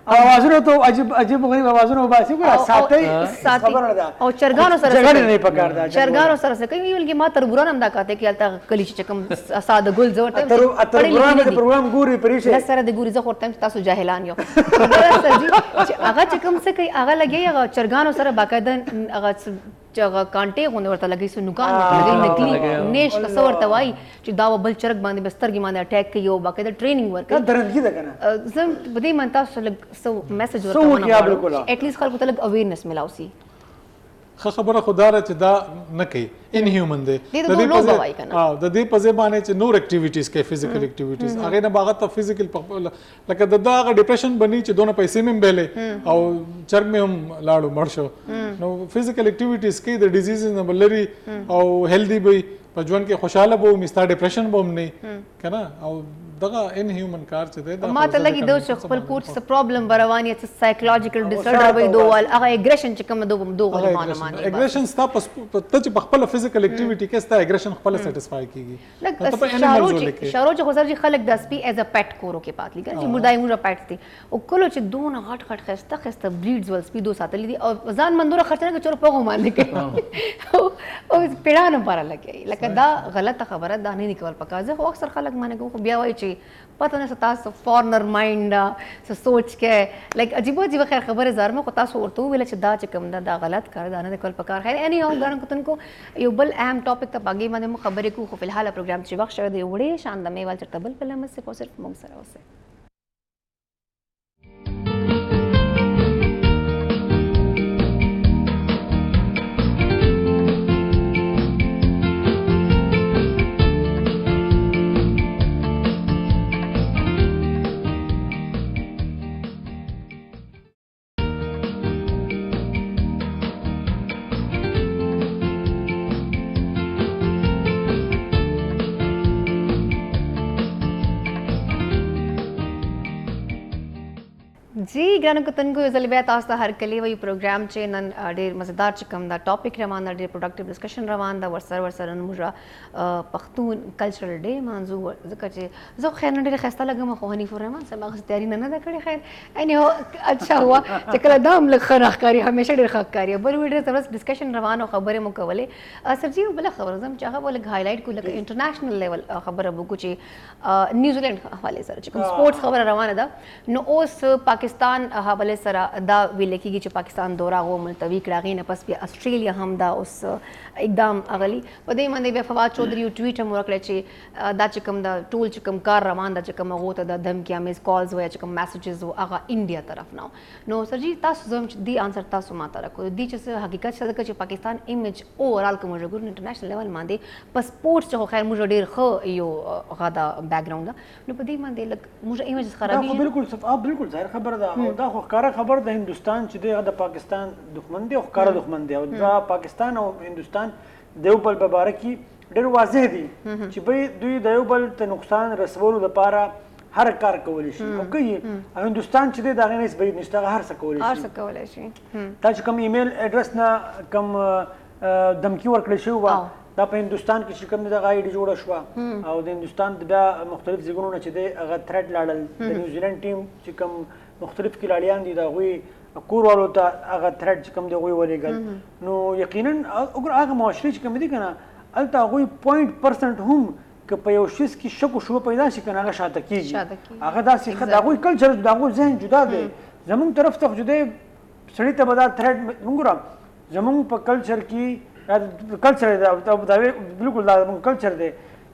اوازونه ته عجیب غریب اوازونه وباسي ګور ساتي خبر نه ده او چرګانو سره جګړه نه پکار ده چرګانو سره څه کوي ویل کې ما تربوران هم دا کاته کې الته کلی چې کوم ساده ګل زور ته تربوران د پروګرام ګوري پریشه سره د ګوري زه خورتم تاسو جاهلان یو چې هغه چې کوم څه کوي هغه لګي هغه چرګانو سره باقاعده هغه چې هغه کانټې غونډه ورته لګي سو نوکان ورته لګي نکلي نیش کسو ورته وای چې دا بل چرګ باندې بسترګي باندې اٹیک کوي او باقاعده ټریننګ ورکړي درندګي ده کنه زم بده من تاسو سو میسج ورته اټ لیست خلکو ته لګ اویرنس ملاوسی ښه خبره خو دا ده چې دا نه کوي ان هیومن دی د دې لوبه وای کنه د دې په ځای باندې چې نور اکټیویټیز کوي فزیکل اکټیویټیز هغه نه باغ ته فزیکل لکه د هغه ډیپریشن بنی چې دونه پیسې مې بیلې او چرګ مې هم لاړو مړ شو نو فزیکل اکټیویټیز کوي د ډیزیز نه بلري او هیلدی به په ژوند کې خوشاله به مستا ډیپریشن به هم نه کنه او دغه ان هیومن کار چې دی دا ما ته لګي دوه چې خپل کور څه پرابلم برواني څه سایکولوژیکل ډیس آرډر وي دوه هغه اګریشن چې کوم دوه معلومات اګریشن ستا ته چې په خپل فزیکل اکټیویټي کې ستا اګریشن خپل سټیسفای کیږي ته په انیمل زول کې شارو چې خو سر خلک د سپي ایز ا پټ کورو کې پات لګل چې مردای موږ پټ دي او کله چې دونه غټ خسته بریډز ول سپي دو ساتل دي او ځان مندوره خرڅنه کې چور په باندې کوي او پیړانه پر لګي لکه دا غلطه خبره دا نه نکول پکا زه خو اکثر خلک باندې کو بیا وای چې پته نه تاسو فارنر مایند څه سوچ کې لایک عجیب خیر خبره زارمه کو تاسو ورته ویل چې دا چې کوم دا غلط کار دا نه کول پکار خیر اني او غران کوتن کو یو بل اهم ټاپک ته باګي باندې خبرې کو خو فلحال پروګرام چې وخت شوه دی وړې شان د میوال چرته بل په لمس په صرف موږ سره اوسه जी ګرانو کتونکو یو ځل بیا تاسو ته هرکلی وایي پروګرام چې نن ډېر مزیدار چې کوم دا ټاپک روان ده ډېر پروډکټیو ډسکشن روان ده ورسره نن موږ پښتون کلچرل ډے مانځو ځکه چې زه خیر نه ډېره ښایسته لګم خو حنیف الرحمن صاحب هغه تیاری نه ده کړې خیر اني اچھا هوا چې کله دا هم لږ ښه راښکاري همیشه ډېر ښه ښکاري بل ډېر زبردست ډسکشن روان او خبرې مو کولې سر جی بله خبره زم چې هغه لږ هایلایټ کړو لکه انټرنیشنل لیول خبره وکړو چې نیوزیلند حواله سره چې کوم سپورټس خبره روانه ده نو اوس پاکستان حواله سره دا ویل کېږي چې پاکستان دورہ غو ملتوي کړه غي نه پس بیا استرالیا هم دا اوس اقدام اغلی په دې باندې بیا فواد چودھری ټویټ هم ورکړی چې دا چې کوم دا ټول چې کوم کار روان دا چې کوم غو ته د دمکیا میس کالز ویا چې کوم میسجز و هغه انډیا طرف نو سر جی تاسو زم چې دی انسر تاسو ماته راکو دی چې حقیقت څه چې پاکستان ایمیج اوورال کوم ژغور انټرنیشنل لیول باندې په سپورټس چې خیر موږ ډیر خو یو غدا بیک گراوند نو په دې باندې لک موږ ایمیج خرابې بالکل ظاهر خبره ده دا خو ښکاره خبر د هندوستان چې دی د پاکستان دښمن دی او ښکاره دښمن دی او دا پاکستان او هندوستان د یو بل په باره کې ډېر واضح دي چې به دوی د یو بل ته نقصان رسولو لپاره هر کار کولی شي او کوي او هندوستان چې دی د هغې نه هېڅ بعید نشته هغه هر څه کولی شي دا چې کوم ایمیل اډرس نه کوم دمکي ورکړی شوي وه دا په هندوستان کې چې کوم دی دغه آی ډي جوړه شوه او د هندوستان د بیا مختلف ځایونو نه چې دی هغه تھریډ لاړل د نیوزیلینډ ټیم چې کوم مختلف کلاړیان دي د هغوی کور والو ته هغه تھریډ چې کوم دی هغوی ولېږل نو یقینا وګوره هغه معاشرې چې کوم دي که نه هلته هغوی 0.% هم که په یو شیز کې شک و شبه پیدا شي که نه هغه شاته کېږي هغه داسې د هغوی کلچر د هغوی ذهن جدا دی زمونږ طرف ته خو جدی سړي ته به دا تھریډ مونږ ګوره زمونږ په کلچر کې کلچر دی بالکل دا زمونږ کلچر دی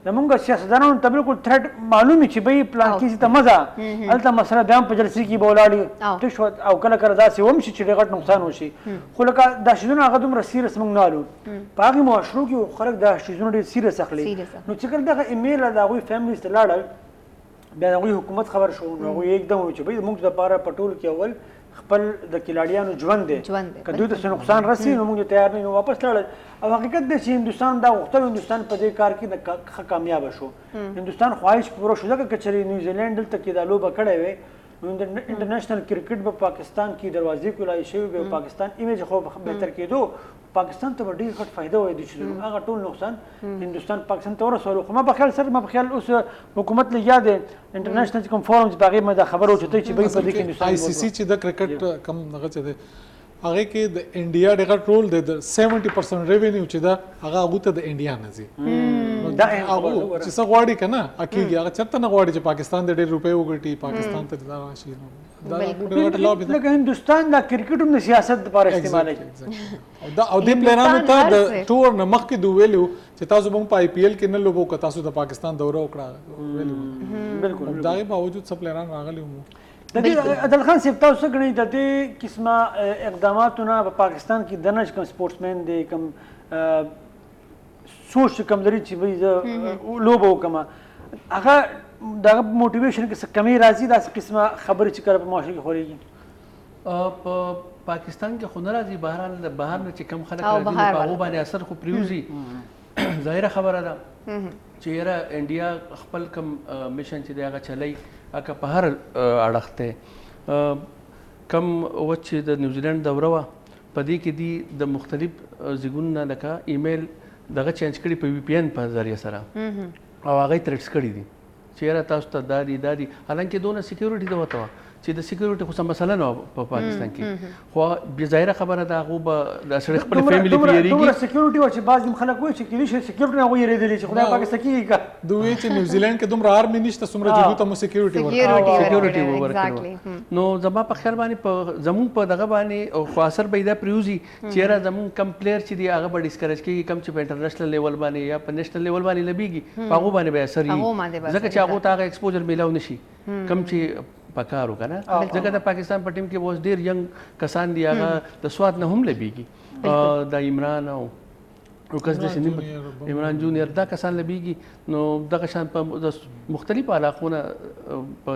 زمونږ سیاستدانانو ته بالکل تھریټ معلوم وي چې بهی پلان کې ته مزه هلته مسله بیا هم په جلسې کې به ولاړ ټیک شو او کله کله داسې هم شي چې ډېر غټ نقصان وشي خو لکه دا شیزونه هغه دومره سیریس موږ نه الو په هغې معاشرو کې خلک دا شیزونه ډېر سیریس اخلي نو چې کله دغه ایمیل د هغوی فیملیز ته لاړل بیا د هغوی حکومت خبر شو نو هغوی یکدم وویل چې بهی زموږ دپاره په ټولو کې اول خپل د کلاړیانو ژوند دی که دوی ته څه نقصان رسي نو موږ تیار نه یو واپس لاړل او حقیقت دی چې هندوستان دا غوښتل هندوستان په دې کار کې ښه کامیابه شو هندوستان خواهش پوره شو ځکه که چېرې نیوزیلینډ دلته کې دا لوبه کړې وی نو انټرنیشنل کرکټ به پاکستان کې دروازې کولای شوی به پاکستان ایمیج خو بهتر کېدو پاکستان ته به ډېر غټ فایده وای چې هغه ټول نقصان هندوستان پاکستان ته ورسولو خو ما په خیال اوس حکومت لګیا دی انټرنیشنل کوم فورمز په هغې باندې خبره اوچتوي چې بهی په دې کې هندوستان آی سی سی چې د کرکټ کم دغه چې دی هغه کې د انډیا ډېر رول دی د 70% ریونیو چې دا هغه هغو ته د انډیا نه ځي هغو چې څه غواړي که نه کېږي هغه چېرته نه غواړي چې پاکستان د ډېر روپۍ وګټي پاکستان ته دا راشي لکه هندوستان دا کرکټ هم د سیاست دپاره استعمالوي او دې پلیرانو ته د ټور نه مخکې دوی ویلي وو چې تاسو به هم په آی پی ایل کې نه لوبو که تاسو د پاکستان دوره وکړه ویلي وو بالکل د هغې باوجود څه پلیران راغلي وو د دې عدل خان صاحب تاسو څه ګڼئ د دې قسمه اقداماتو نه په پاکستان کې دننه چې کوم سپورټسمین دی کوم سوچ چې کوم لري چې بهی زه لوبه وکړم هغه دغه موټیویشن کې څه کمی راځي داسې قسمه خبرې چې کله په معاشره کې خورېږي په پاکستان کې خو نه راځي بهرحال د بهر نه چې کم خلک راځي نو په هغو باندې اثر خو پرېوځي ظاهره خبره ده چې یاره انډیا خپل کم میشن چې دی هغه چلی هغه په هر اړخ دی کم وخت چې د نیوزیلینډ دوره وه په دې کې دي د مختلف ځایونو نه لکه ایمیل دغه چینج کړي په وی پی این په ذریعه سره او هغه یې تھریټس کړي دي چې یاره تاسو ته دا دي حالانکې دونه سیکیورټي ده ورته وه چې د سیکیورټي خو څه مسله نه وه په پاکستان کې خو بې ظاهره خبره ده هغو به د سړی خپل فیملي پرې یېرېږي دومره سیکیورټي وه چې بعض خلک وایي چې کېدای شي سیکیورټي نه هغوی یېرېدلي چې خدای پاک څه کېږي که دوی چې نیوزیلینډ کې دومره آرمي نشته څومره جګو ته مو سیکیورټي ورکړې نو زما په خیال باندې زموږ په دغه باندې خو اثر به یې دا پرېوځي چې یاره زموږ کم پلیر چې دي هغه به ډسکریج کېږي کم چې په انټرنیشنل لیول باندې یا په نیشنل لیول باندې لبېږي په هغو باندې به اثر وي ځکه چې هغو ته هغه ایکسپوجر میلاو نه شي کم چې پکارو که نه ځکه د پاکستان په ټیم کې اوس ډېر ینګ کسان دي هغه د سواد نه هم لبېږي د عمران او کس داسې عمران جونیر دا کسان لبېږي نو دغه شان په مختلفو علاقو نه په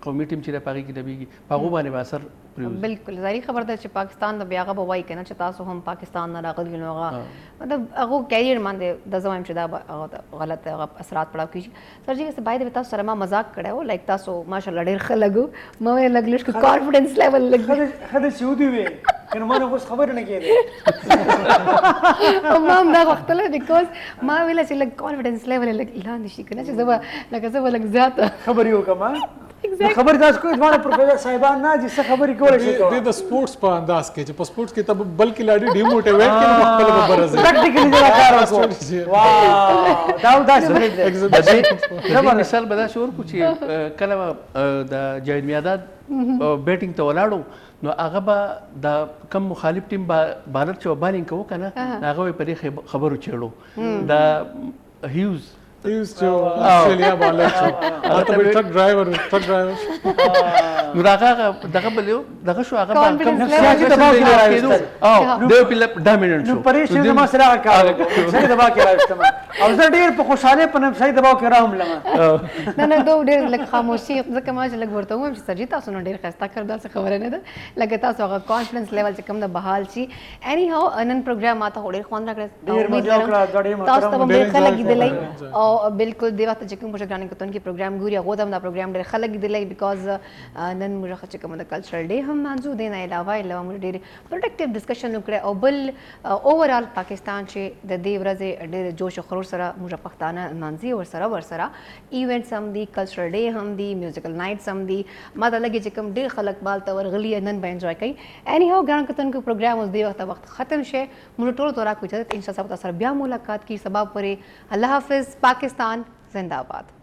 قومي ټیم چې دی په هغې کې لبېږي په هغو باندې به اثر پرېوځي بالکل ظاهري خبر ده چې پاکستان د بیا هغه به وایي که نه چې تاسو هم پاکستان نه راغلي نو هغه مطلب هغو کیریئر باندې دا زه وایم چې دا به غلط اثرات پړاو کېږي سر جي باید تاسو سره ما مذاق کړی و لایک تاسو ماشاءالله ډېر ښه لګو ما ویل لږ لږ کانفیډنس لیول لږ ښه ده چې ودې وې که نو ما نه اوس خبره نه کېدی ما هم دا غوښتله بیکاز ما ویله چې لږ کانفیډنس لیول یې لږ لاندې شي که نه چې زه به لکه زه به لږ زیاته خبرې وکړم خبرې تاسو کوئ زما د پروفیسر صاحبان نه چې څه خبرې کولی شي کوه د سپورټس په انداز کې چې په سپورټس کې ته بل کلاړي ډیموټیویټ کړي نو خپل به برازي پریکټیکلی دا کار وکړو واو دا داسې مثال به داسې ورکړو چې کله د جاوید میاداد بیټینګ ته ولاړو نو هغه به د کم مخالف ټیم بالر چې بالینګ کوو که نه هغه به په دې خبرو چېړو د هیوز آسټرالیا بالر چې هلته به ټرک ډرایور نو هغه دغه بل دغه شو هغه سیاسي دباو کې راوستل دی په ډامیننټ شو نو پریشان زما سره هغه کار وکړ سیاسي دباو کې راوستم او زه ډېر په خوشحالۍ په سیاسي دباو کې راوملم نه دو ډېر لږ خاموشي ځکه ما چې لږ ورته ووایم چې سر جي تاسو نو ډېر ښایسته کړ داسې خبره نه ده لکه تاسو هغه کانفیډنس لیول چې کوم د بحال شي اني هاو نن پروګرام ماته ډېر خوند راکړی تاسو ته ډېر ښه لګېدلی او بالکل دی وخت چې کوم مشران کتون کې پروګرام ګوري هغه دا پروګرام ډېر ښه لګېدلی بیکاز نن موږ چې کوم د کلچرل ډے هم منځو دی نه علاوه موږ ډېر پروډکټیو ډسکشن وکړی او بل اوورال پاکستان چې د دې ورځې ډېر جوش او خروش سره موږ پښتانه نمانځي ورسره ایونټس هم دي کلچرل ډے هم دي میوزیکل نایټس هم دي ما ته لګي چې کوم ډېر خلک بال ته ورغلي نن به انجوای کوي اني هاو ګران کتون کې پروګرام اوس دی وخت ختم شي موږ ټول تورا کو اجازه ان شاء الله سره بیا ملاقات کی سبب پرې الله حافظ پاکستان زندہ باد.